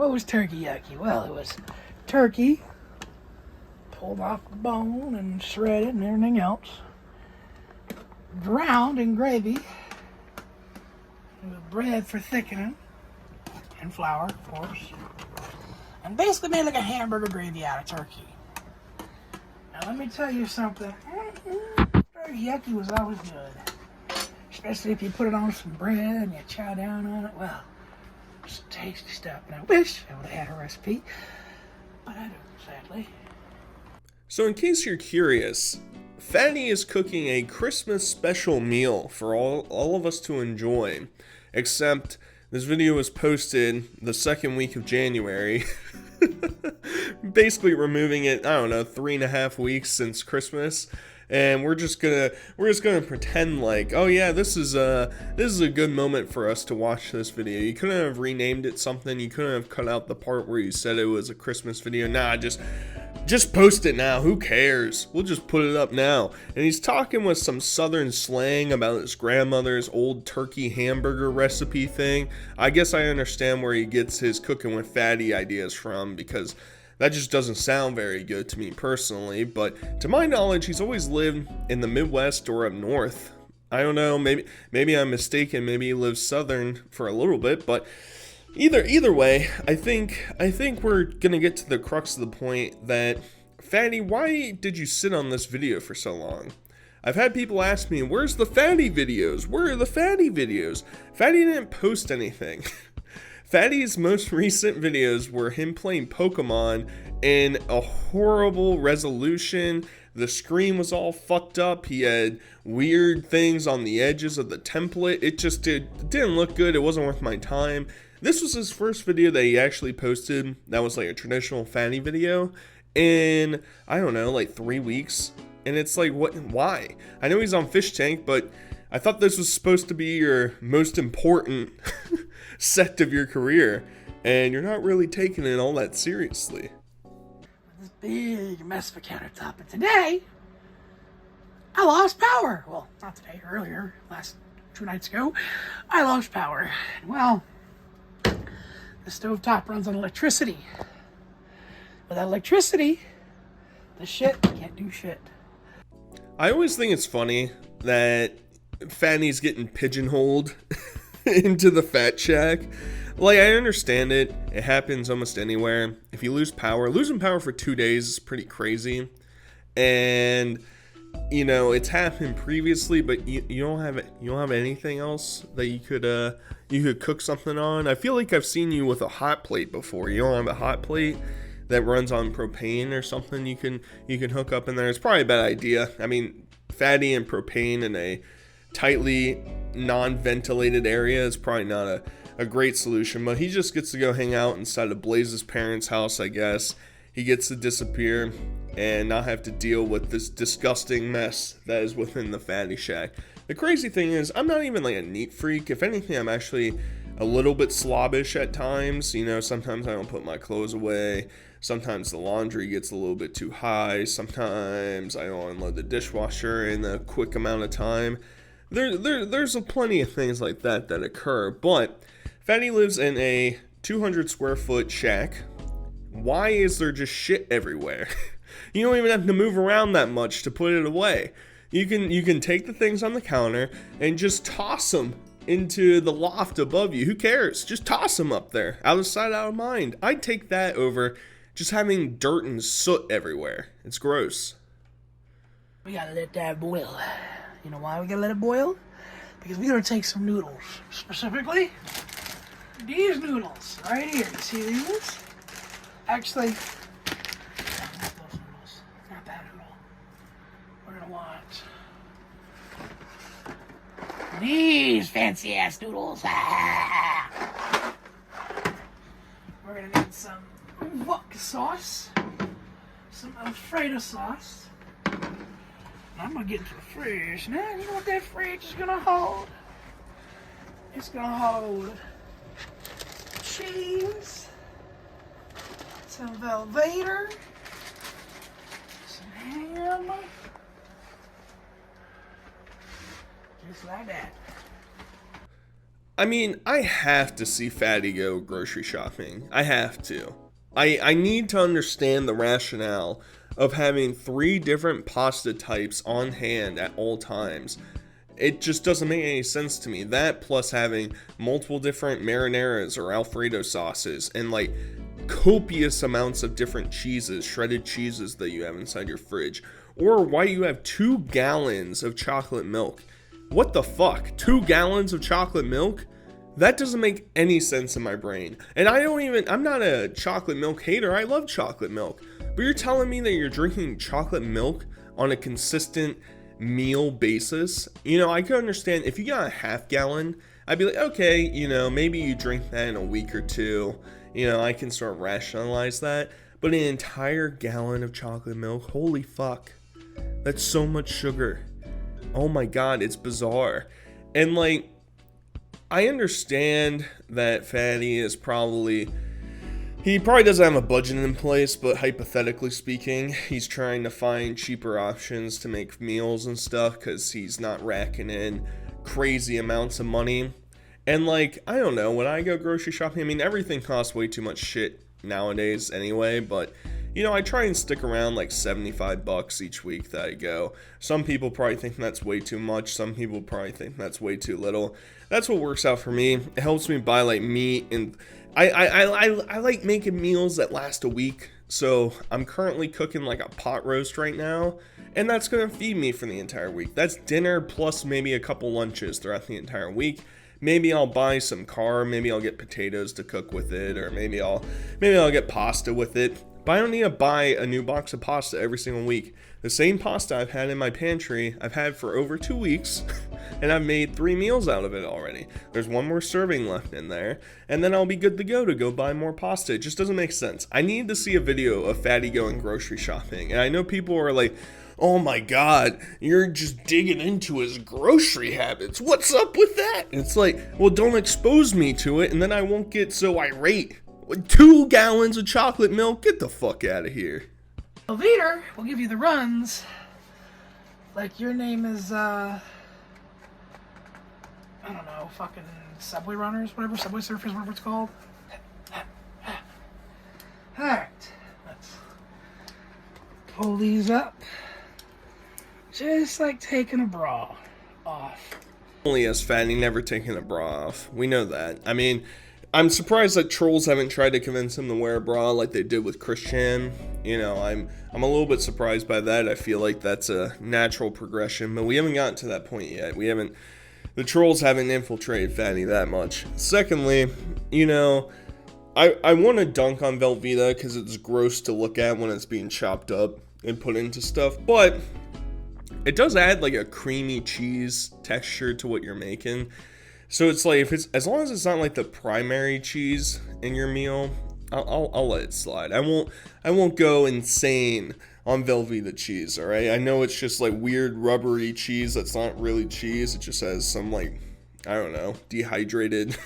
what was turkey yucky? Well, it was turkey pulled off the bone and shredded and everything else, drowned in gravy with bread for thickening and flour, of course, and basically made like a hamburger gravy out of turkey. Now let me tell you something. Turkey yucky was always good, especially if you put it on some bread and you chow down on it. Well, it's tasty stuff, and I wish I would have had a recipe, but I don't, sadly. So in case you're curious, Fatty is cooking a Christmas special meal for all of us to enjoy, except this video was posted the second week of January, basically removing it, I don't know, 3.5 weeks since Christmas. And we're just gonna pretend like, oh yeah, this is a good moment for us to watch this video. You couldn't have renamed it something. You couldn't have cut out the part where you said it was a Christmas video. Nah, just post it now. Who cares? We'll just put it up now. And he's talking with some southern slang about his grandmother's old turkey hamburger recipe thing. I guess I understand where he gets his cooking with Fatty ideas from, because that just doesn't sound very good to me personally, but to my knowledge, he's always lived in the Midwest or up north. I don't know, maybe I'm mistaken, maybe he lives southern for a little bit, but either way, I think we're gonna get to the crux of the point that, Fatty, why did you sit on this video for so long? I've had people ask me, where's the Fatty videos? Where are the Fatty videos? Fatty didn't post anything. Fatty's most recent videos were him playing Pokemon in a horrible resolution. The screen was all fucked up. He had weird things on the edges of the template. It just didn't look good. It wasn't worth my time. This was his first video that he actually posted that was like a traditional Fatty video in, I don't know, like 3 weeks. And it's like, what? Why? I know he's on Fish Tank, but I thought this was supposed to be your most important set of your career, and you're not really taking it all that seriously. This big mess of a countertop, and today I lost power. Well, not today, earlier, last 2 nights ago, I lost power. Well, the stovetop runs on electricity. Without electricity, the shit can't do shit. I always think it's funny that Fatty's getting pigeonholed into the Fat Shack. Like, I understand it. It happens almost anywhere. If you lose power, losing power for 2 days is pretty crazy. And, you know, it's happened previously, but you don't have anything else that you could cook something on. I feel like I've seen you with a hot plate before. You don't have a hot plate that runs on propane or something you can hook up in there? It's probably a bad idea. I mean, Fatty and propane in a tightly non-ventilated area is probably not a great solution, but he just gets to go hang out inside of Blaze's parents' house, I guess. He gets to disappear and not have to deal with this disgusting mess that is within the Fatty Shack. The crazy thing is, I'm not even like a neat freak. If anything, I'm actually a little bit slobbish at times. You know, sometimes I don't put my clothes away. Sometimes the laundry gets a little bit too high. Sometimes I don't unload the dishwasher in a quick amount of time. There's plenty of things like that occur, but Fatty lives in a 200 square foot shack. Why is there just shit everywhere? You don't even have to move around that much to put it away. You can take the things on the counter and just toss them into the loft above you. Who cares? Just toss them up there. Out of sight, out of mind. I'd take that over just having dirt and soot everywhere. It's gross. We gotta let that boil. You know why we gotta let it boil? Because we gotta take some noodles. Specifically, these noodles right here. You see these? Actually, not those noodles. Not that noodle. We're gonna want these fancy ass noodles. We're gonna need some wok sauce, some Alfredo sauce. I'm gonna get into the fridge now. You know what that fridge is gonna hold? It's gonna hold cheese, some Velveeta, some ham, just like that. I mean, I have to see Fatty go grocery shopping. I have to. I need to understand the rationale of having 3 different pasta types on hand at all times. It just doesn't make any sense to me. That plus having multiple different marinaras or Alfredo sauces and like copious amounts of different cheeses, shredded cheeses that you have inside your fridge. Or why you have 2 gallons of chocolate milk. What the fuck? 2 gallons of chocolate milk? That doesn't make any sense in my brain. And I'm not a chocolate milk hater. I love chocolate milk. But you're telling me that you're drinking chocolate milk on a consistent meal basis? You know, I could understand if you got a half gallon, I'd be like, okay, you know, maybe you drink that in a week or 2. You know, I can sort of rationalize that. But an entire gallon of chocolate milk, holy fuck. That's so much sugar. Oh my god, it's bizarre. And like, I understand that Fatty is he probably doesn't have a budget in place, but hypothetically speaking, he's trying to find cheaper options to make meals and stuff because he's not racking in crazy amounts of money. And like, I don't know, when I go grocery shopping, I mean, everything costs way too much shit nowadays anyway, but you know, I try and stick around like $75 each week that I go. Some people probably think that's way too much. Some people probably think that's way too little. That's what works out for me. It helps me buy like meat, and I like making meals that last a week. So I'm currently cooking like a pot roast right now, and that's gonna feed me for the entire week. That's dinner plus maybe a couple lunches throughout the entire week. Maybe I'll buy some carb, maybe I'll get potatoes to cook with it, or maybe I'll get pasta with it. But I don't need to buy a new box of pasta every single week. The same pasta I've had in my pantry, I've had for over 2 weeks, and I've made 3 meals out of it already. There's 1 more serving left in there, and then I'll be good to go buy more pasta. It just doesn't make sense. I need to see a video of Fatty going grocery shopping, and I know people are like, oh my god, you're just digging into his grocery habits. What's up with that? And it's like, well, don't expose me to it, and then I won't get so irate. 2 gallons of chocolate milk? Get the fuck out of here. Velveeta will give you the runs. Like your name is, I don't know, fucking Subway Runners, whatever, Subway Surfers, whatever it's called. Alright, let's pull these up. Just like taking a bra off. Only as Fatty never taken a bra off. We know that. I mean, I'm surprised that trolls haven't tried to convince him to wear a bra like they did with Christian. You know, I'm a little bit surprised by that. I feel like that's a natural progression, but we haven't gotten to that point yet. The trolls haven't infiltrated Fatty that much. Secondly, you know, I want to dunk on Velveeta because it's gross to look at when it's being chopped up and put into stuff, but it does add like a creamy cheese texture to what you're making. So it's like, as long as it's not like the primary cheese in your meal, I'll let it slide. I won't go insane on Velveeta cheese, all right? I know it's just like weird rubbery cheese that's not really cheese. It just has some like, I don't know, dehydrated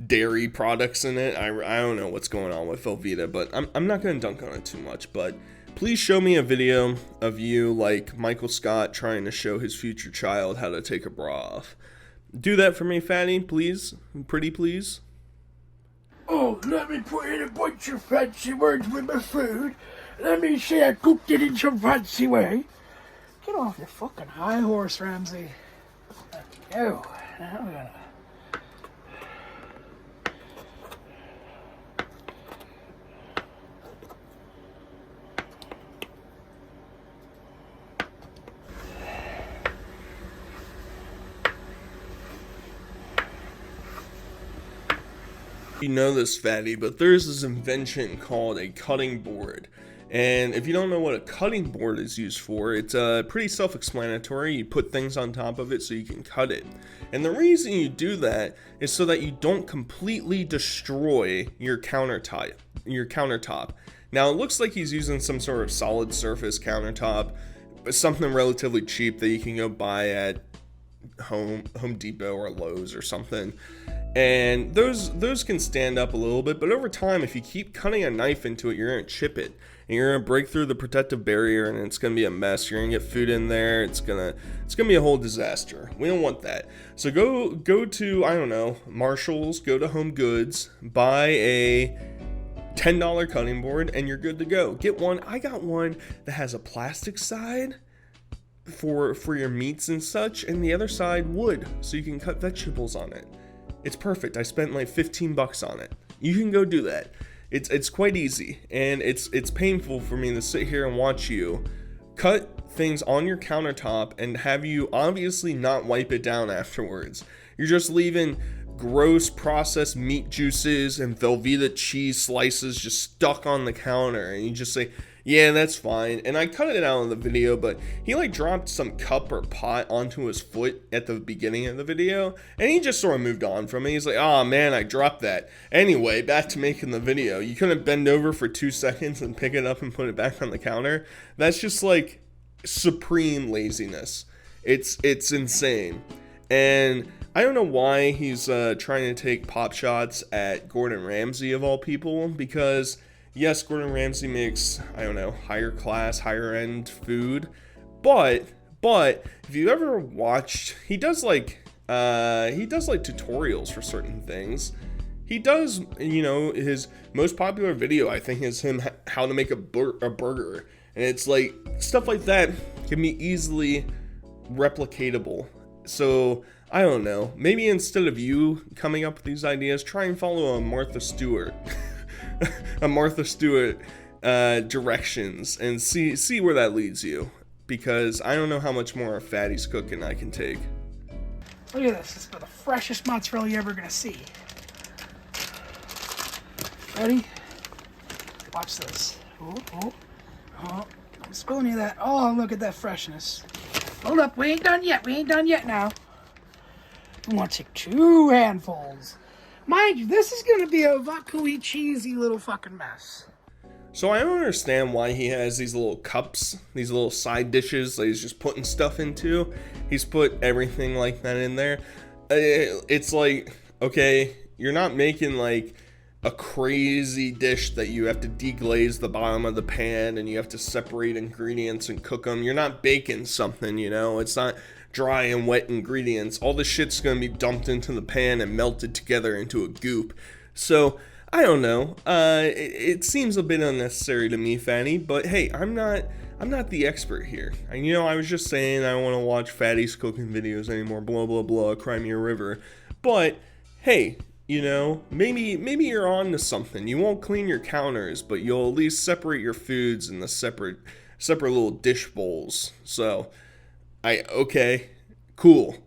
dairy products in it. I don't know what's going on with Velveeta, but I'm not going to dunk on it too much. But please show me a video of you like Michael Scott trying to show his future child how to take a bra off. Do that for me, Fatty, please. Pretty please. Oh, let me put in a bunch of fancy words with my food. Let me say I cooked it in some fancy way. Get off your fucking high horse, Ramsey. There we go. Now we're gonna... You know this, Fatty, but there's this invention called a cutting board. And if you don't know what a cutting board is used for, it's pretty self-explanatory. You put things on top of it so you can cut it. And the reason you do that is so that you don't completely destroy your countertop. Now, it looks like he's using some sort of solid surface countertop, something relatively cheap that you can go buy at Home Depot or Lowe's or something. And those can stand up a little bit, but over time, if you keep cutting a knife into it, you're gonna chip it, and you're gonna break through the protective barrier, and it's gonna be a mess. You're gonna get food in there. It's gonna be a whole disaster. We don't want that. So go to, I don't know, Marshall's, go to Home Goods, buy a $10 cutting board, and you're good to go. Get one. I got one that has a plastic side for your meats and such, and the other side wood, so you can cut vegetables on it. It's perfect. I spent like $15 on it. You can go do that. It's quite easy, and it's painful for me to sit here and watch you cut things on your countertop and have you obviously not wipe it down afterwards. You're just leaving gross processed meat juices and Velveeta cheese slices just stuck on the counter, and you just say, yeah, that's fine. And I cut it out in the video, but he like dropped some cup or pot onto his foot at the beginning of the video, and he just sort of moved on from it. He's like, oh man, I dropped that. Anyway, back to making the video. You couldn't bend over for 2 seconds and pick it up and put it back on the counter. That's just like supreme laziness. It's insane. And I don't know why he's trying to take pop shots at Gordon Ramsay of all people, because yes, Gordon Ramsay makes, I don't know, higher class, higher end food, but if you ever watched, he does like tutorials for certain things. He does, you know, his most popular video, I think, is him how to make a burger, and it's like stuff like that can be easily replicatable. So I don't know, maybe instead of you coming up with these ideas, try and follow a Martha Stewart directions and see where that leads you, because I don't know how much more Fatty's cooking I can take. Look at this. This is the freshest mozzarella you're ever gonna see. Ready? Watch this. Oh, don't spill any of that. Oh, look at that freshness. Hold up, we ain't done yet. We ain't done yet now. We want to take 2 handfuls. Mind you, this is going to be a vacuum-y, cheesy little fucking mess. So I don't understand why he has these little cups, these little side dishes that he's just putting stuff into. He's put everything like that in there. It's like, okay, you're not making like a crazy dish that you have to deglaze the bottom of the pan and you have to separate ingredients and cook them. You're not baking something, you know? It's not dry and wet ingredients. All the shit's gonna be dumped into the pan and melted together into a goop. So I don't know. It seems a bit unnecessary to me, Fatty. But hey, I'm not the expert here. And, you know, I was just saying I don't want to watch Fatty's cooking videos anymore. Blah blah blah. Cry me a river. But hey, you know, maybe you're on to something. You won't clean your counters, but you'll at least separate your foods in the separate little dish bowls. So okay, cool.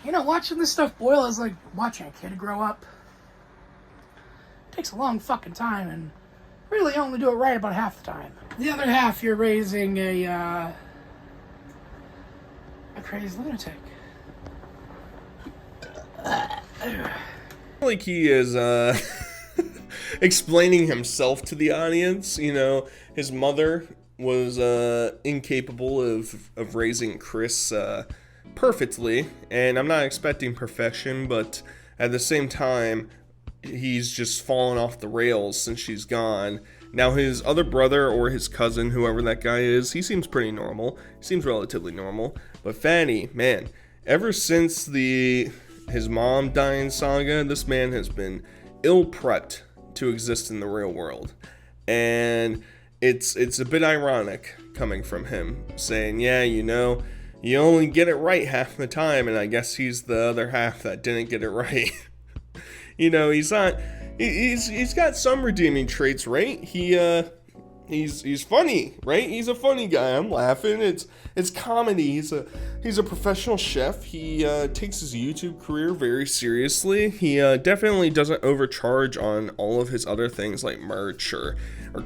You know, watching this stuff boil is like watching a kid grow up. It takes a long fucking time, and really only do it right about half the time. The other half, you're raising a crazy lunatic. Like he is explaining himself to the audience. You know, his mother was incapable of raising Chris perfectly, and I'm not expecting perfection, but at the same time, he's just fallen off the rails since she's gone. Now his other brother or his cousin, whoever that guy is, he seems pretty normal. He seems relatively normal. But Fatty, man, ever since his mom dying saga, this man has been ill-prepped to exist in the real world. And it's a bit ironic coming from him, saying, yeah, you know, you only get it right half the time, and I guess he's the other half that didn't get it right. You know, he's got some redeeming traits, right? He's funny, right? He's a funny guy. I'm laughing. It's comedy. He's a professional chef. He takes his YouTube career very seriously. He definitely doesn't overcharge on all of his other things like merch or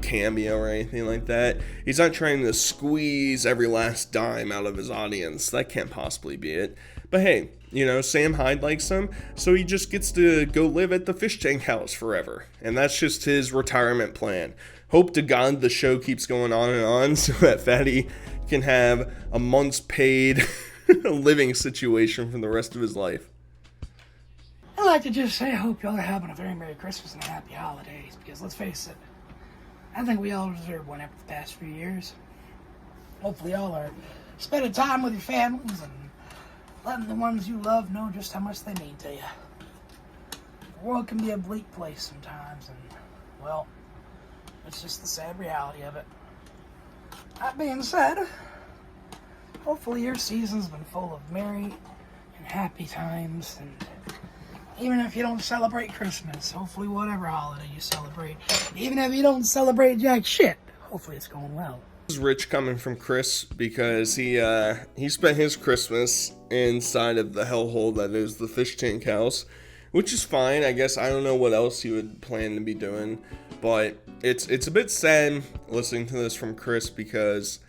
Cameo or anything like that. He's not trying to squeeze every last dime out of his audience. That can't possibly be it. But hey, you know, Sam Hyde likes him, so he just gets to go live at the fish tank house forever. And that's just his retirement plan. Hope to God the show keeps going on so that Fatty can have a month's paid living situation for the rest of his life. I'd like to just say I hope y'all are having a very Merry Christmas and a Happy Holidays, because let's face it, I think we all deserve one after the past few years. Hopefully y'all are spending time with your families and letting the ones you love know just how much they mean to you. The world can be a bleak place sometimes, and, well, it's just the sad reality of it. That being said, hopefully your season's been full of merry and happy times, and even if you don't celebrate Christmas, hopefully whatever holiday you celebrate, even if you don't celebrate jack shit, hopefully it's going well. This is rich coming from Chris because he spent his Christmas inside of the hellhole that is the fish tank house, which is fine. I guess I don't know what else he would plan to be doing, but it's a bit sad listening to this from Chris because,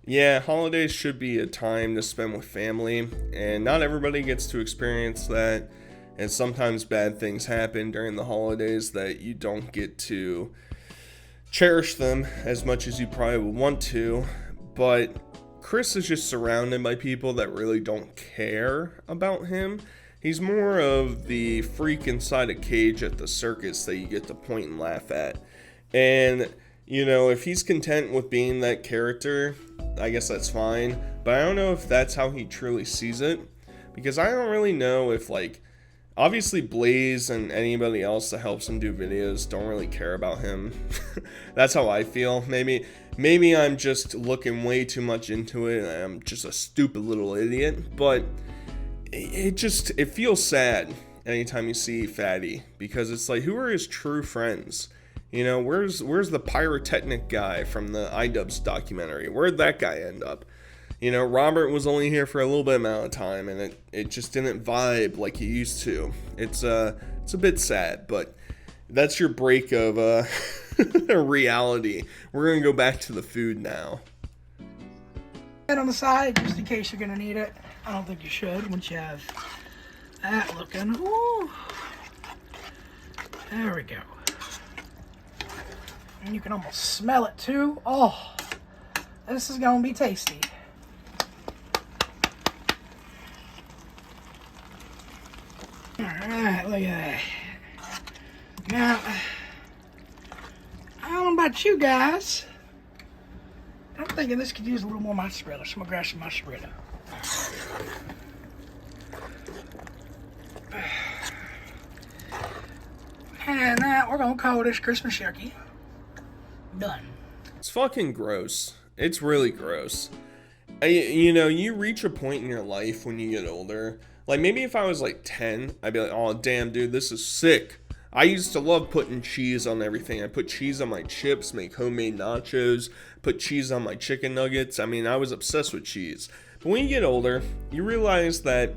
yeah, holidays should be a time to spend with family, and not everybody gets to experience that, and sometimes bad things happen during the holidays that you don't get to cherish them as much as you probably would want to. But Chris is just surrounded by people that really don't care about him. He's more of the freak inside a cage at the circus that you get to point and laugh at. And, you know, if he's content with being that character, I guess that's fine. But I don't know if that's how he truly sees it, because I don't really know if, like, obviously Blaze and anybody else that helps him do videos don't really care about him. That's how I feel. Maybe I'm just looking way too much into it and I'm just a stupid little idiot, but it feels sad anytime you see Fatty, because it's like, who are his true friends? You know, where's the pyrotechnic guy from the iDubbbz documentary? Where'd that guy end up? You know, Robert was only here for a little bit amount of time, and it just didn't vibe like he used to. It's a bit sad, but that's your break of reality. We're gonna go back to the food now. And on the side, just in case you're gonna need it. I don't think you should once you have that looking. Ooh. There we go. And you can almost smell it too. Oh, this is gonna be tasty. Alright, look at that. Now, I don't know about you guys. I'm thinking this could use a little more mozzarella. So I'm gonna grab some mozzarella. And now we're gonna call this Christmas turkey done. It's fucking gross. It's really gross. You know, you reach a point in your life when you get older. Like, maybe if I was like 10, I'd be like, oh, damn, dude, this is sick. I used to love putting cheese on everything. I put cheese on my chips, make homemade nachos, put cheese on my chicken nuggets. I mean, I was obsessed with cheese. But when you get older, you realize that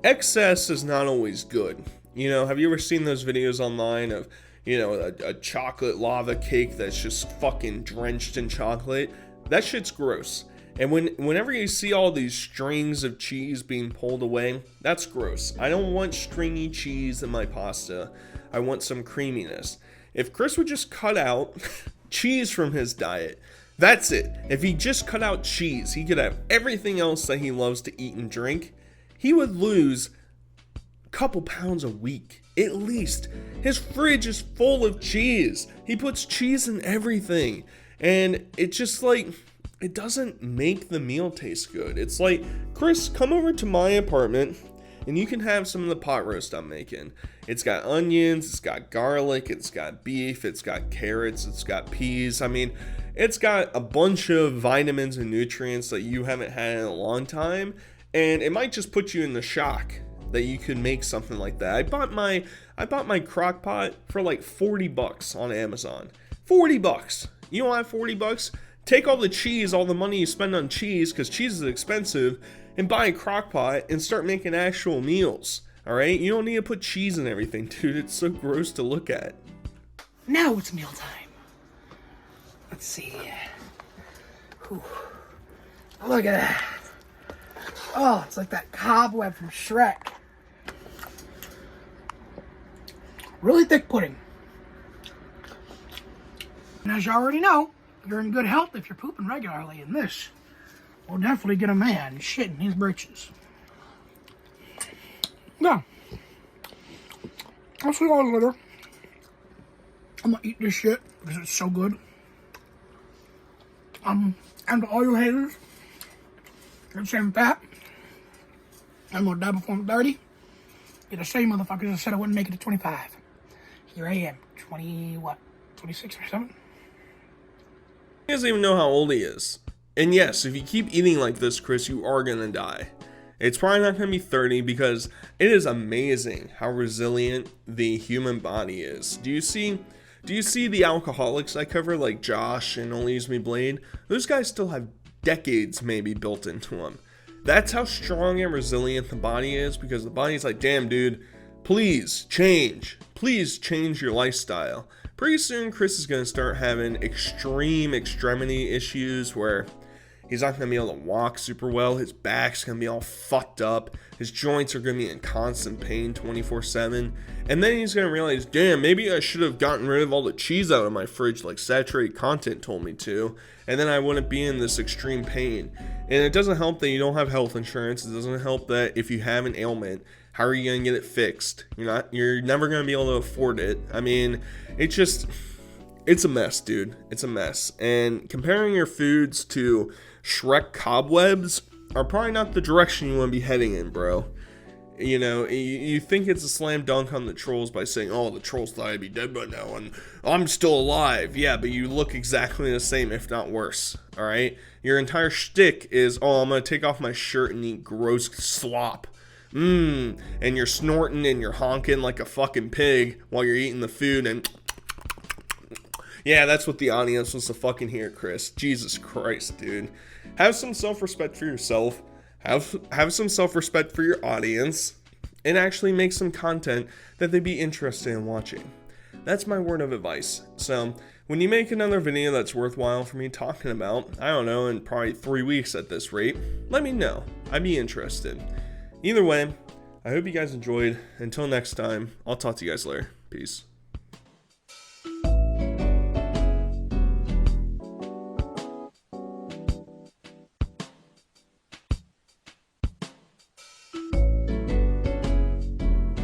excess is not always good. You know, have you ever seen those videos online of, you know, a chocolate lava cake that's just fucking drenched in chocolate? That shit's gross. And whenever you see all these strings of cheese being pulled away, that's gross. I don't want stringy cheese in my pasta. I want some creaminess. If Chris would just cut out cheese from his diet, that's it. If he just cut out cheese, he could have everything else that he loves to eat and drink. He would lose a couple pounds a week, at least. His fridge is full of cheese. He puts cheese in everything. And it's just like, it doesn't make the meal taste good. It's like, Chris, come over to my apartment and you can have some of the pot roast I'm making. It's got onions, it's got garlic, it's got beef, it's got carrots, it's got peas. I mean, it's got a bunch of vitamins and nutrients that you haven't had in a long time, and it might just put you in the shock that you could make something like that. I bought my crock pot for like $40 on Amazon. $40. You don't have $40? Take all the cheese, all the money you spend on cheese, because cheese is expensive, and buy a crock pot and start making actual meals. Alright? You don't need to put cheese in everything, dude. It's so gross to look at. Now it's mealtime. Let's see. Whew. Look at that. Oh, it's like that cobweb from Shrek. Really thick pudding. And as you already know, you're in good health if you're pooping regularly, and this will definitely get a man shitting his britches. Now, I'll see y'all later. I'm gonna eat this shit because it's so good. And to all you haters, I'm saying fat. I'm gonna die before I'm 30. You're the same motherfuckers that said I wouldn't make it to 25. Here I am, 26 or something. He doesn't even know how old he is. And yes, if you keep eating like this, Chris, you are gonna die. It's probably not gonna be 30 because it is amazing how resilient the human body is. Do you see the alcoholics I cover, like Josh and Only Use Me Blade? Those guys still have decades maybe built into them. That's how strong and resilient the body is, because the body's like, damn dude, please change your lifestyle. Pretty soon Chris is going to start having extremity issues where he's not going to be able to walk super well. His back's going to be all fucked up. His joints are going to be in constant pain 24/7. And then he's going to realize, damn, maybe I should have gotten rid of all the cheese out of my fridge like saturated content told me to. And then I wouldn't be in this extreme pain. And it doesn't help that you don't have health insurance. It doesn't help that if you have an ailment, how are you going to get it fixed? You're never going to be able to afford it. I mean, it's a mess, dude. It's a mess. And comparing your foods to Shrek cobwebs are probably not the direction you want to be heading in, bro. You know, you think it's a slam dunk on the trolls by saying, oh, the trolls thought I'd be dead by now, and I'm still alive. Yeah, but you look exactly the same, if not worse, all right? Your entire shtick is, oh, I'm going to take off my shirt and eat gross slop. And you're snorting and you're honking like a fucking pig while you're eating the food, and yeah, that's what the audience wants to fucking hear, Chris. Jesus Christ, dude. Have some self-respect for yourself. Have some self-respect for your audience. And actually make some content that they'd be interested in watching. That's my word of advice. So, when you make another video that's worthwhile for me talking about, I don't know, in probably 3 weeks at this rate, let me know. I'd be interested. Either way, I hope you guys enjoyed. Until next time, I'll talk to you guys later. Peace.